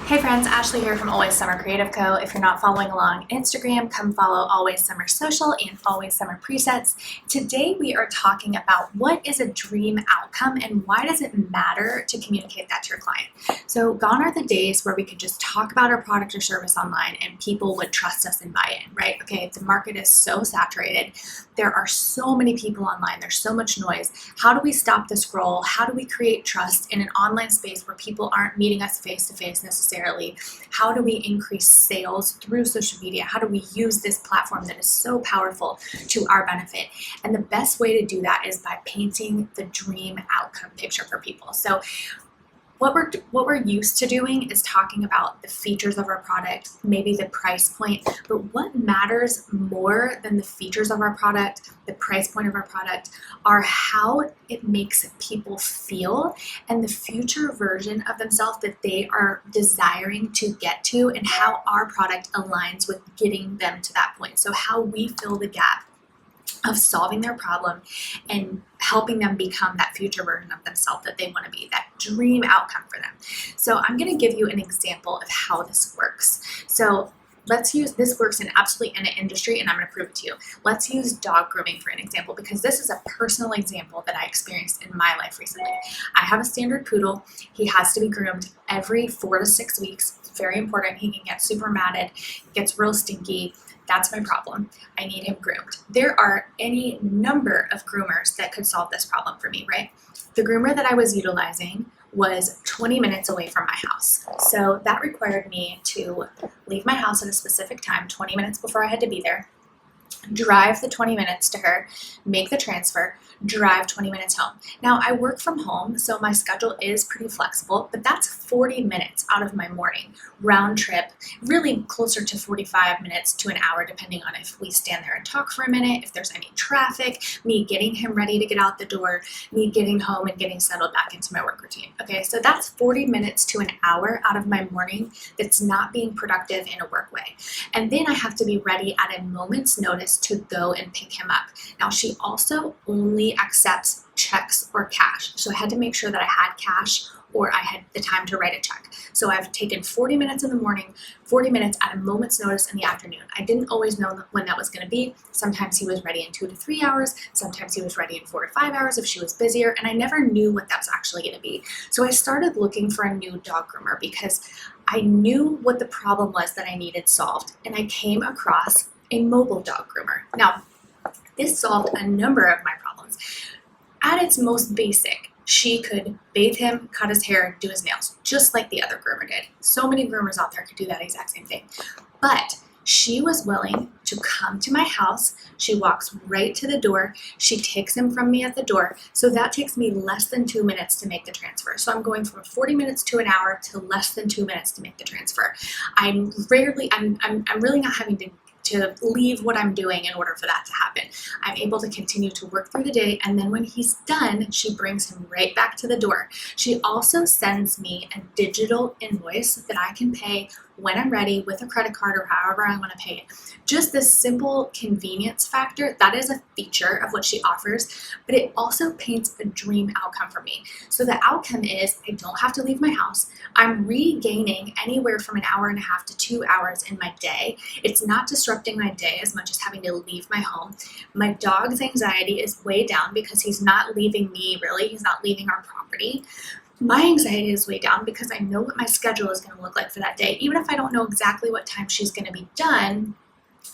Hey friends, Ashley here from Always Summer Creative Co. If you're not following along Instagram, come follow Always Summer Social and Always Summer Presets. Today we are talking about what is a dream outcome and why does it matter to communicate that to your client. So gone are the days where we could just talk about our product or service online and people would trust us and buy in, right? Okay, the market is so saturated. There are so many people online. There's so much noise. How do we stop the scroll? How do we create trust in an online space where people aren't meeting us face to face necessarily? How do we increase sales through social media? How do we use this platform that is so powerful to our benefit? And the best way to do that is by painting the dream outcome picture for people. So what we're used to doing is talking about the features of our product, maybe the price point, but what matters more than the features of our product, the price point of our product, are how it makes people feel and the future version of themselves that they are desiring to get to, and how our product aligns with getting them to that point. So how we fill the gap of solving their problem and helping them become that future version of themselves that they want to be, that dream outcome for them. So I'm going to give you an example of how this works. So let's use, this works in absolutely any industry, and I'm going to prove it to you. Let's use dog grooming for an example, because this is a personal example that I experienced in my life recently. I have a standard poodle. He has to be groomed every 4 to 6 weeks. It's very important. He can get super matted, gets real stinky. That's my problem. I need him groomed. There are any number of groomers that could solve this problem for me, right? The groomer that I was utilizing was 20 minutes away from my house. So that required me to leave my house at a specific time, 20 minutes before I had to be there, drive the 20 minutes to her, make the transfer, drive 20 minutes home. Now I work from home, so my schedule is pretty flexible, but that's 40 minutes out of my morning, round trip, really closer to 45 minutes to an hour, depending on if we stand there and talk for a minute, if there's any traffic, me getting him ready to get out the door, me getting home and getting settled back into my work routine. Okay, so that's 40 minutes to an hour out of my morning that's not being productive in a work way. And then I have to be ready at a moment's notice to go and pick him up. Now she also only accepts checks or cash. So I had to make sure that I had cash or I had the time to write a check. So I've taken 40 minutes in the morning, 40 minutes at a moment's notice in the afternoon. I didn't always know when that was going to be. Sometimes he was ready in 2 to 3 hours. Sometimes he was ready in 4 to 5 hours if she was busier. And I never knew what that was actually going to be. So I started looking for a new dog groomer because I knew what the problem was that I needed solved. And I came across a mobile dog groomer. Now, this solved a number of my problems. At its most basic, she could bathe him, cut his hair, do his nails, just like the other groomer did. So many groomers out there could do that exact same thing. But she was willing to come to my house. She walks right to the door. She takes him from me at the door. So that takes me less than 2 minutes to make the transfer. So I'm going from 40 minutes to an hour to less than 2 minutes to make the transfer. I'm really not having to leave what I'm doing in order for that to happen. I'm able to continue to work through the day, and then when he's done, she brings him right back to the door. She also sends me a digital invoice that I can pay when I'm ready with a credit card or however I want to pay it. Just this simple convenience factor, that is a feature of what she offers, but it also paints a dream outcome for me. So the outcome is I don't have to leave my house. I'm regaining anywhere from an hour and a half to 2 hours in my day. It's not disrupting my day as much as having to leave my home. My dog's anxiety is way down because he's not leaving me, really. He's not leaving our property. My anxiety is way down because I know what my schedule is going to look like for that day. Even if I don't know exactly what time she's going to be done,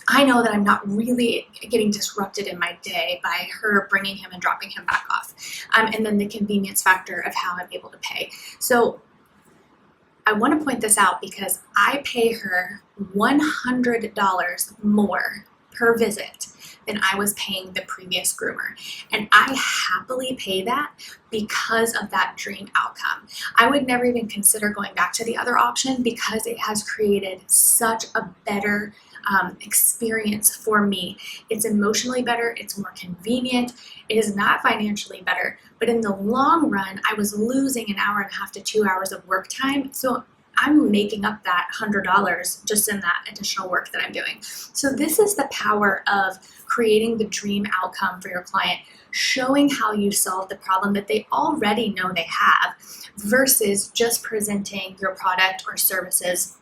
I know that I'm not really getting disrupted in my day by her bringing him and dropping him back off. And then the convenience factor of how I'm able to pay. So I want to point this out because I pay her $100 more per visit than I was paying the previous groomer. And I happily pay that because of that dream outcome. I would never even consider going back to the other option because it has created such a better experience for me. It's emotionally better, it's more convenient, it is not financially better, but in the long run, I was losing an hour and a half to 2 hours of work time. So I'm making up that $100 just in that additional work that I'm doing. So this is the power of creating the dream outcome for your client, showing how you solve the problem that they already know they have versus just presenting your product or services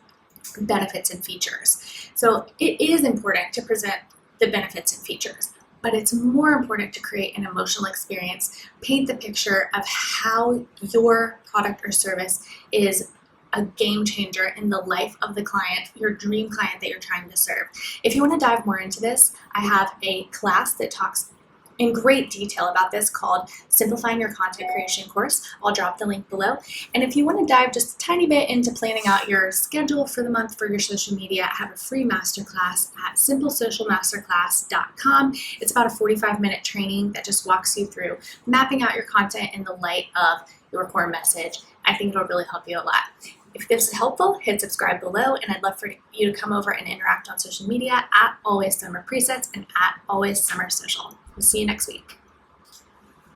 benefits and features. So it is important to present the benefits and features, but it's more important to create an emotional experience, paint the picture of how your product or service is a game changer in the life of the client, your dream client that you're trying to serve. If you want to dive more into this, I have a class that talks in great detail about this called Simplifying Your Content Creation course. I'll drop the link below. And if you want to dive just a tiny bit into planning out your schedule for the month for your social media, I have a free masterclass at simplesocialmasterclass.com. It's about a 45-minute training that just walks you through mapping out your content in the light of your core message. I think it'll really help you a lot. If this is helpful, hit subscribe below, and I'd love for you to come over and interact on social media at Always Summer Presets and at Always Summer Social. We'll see you next week.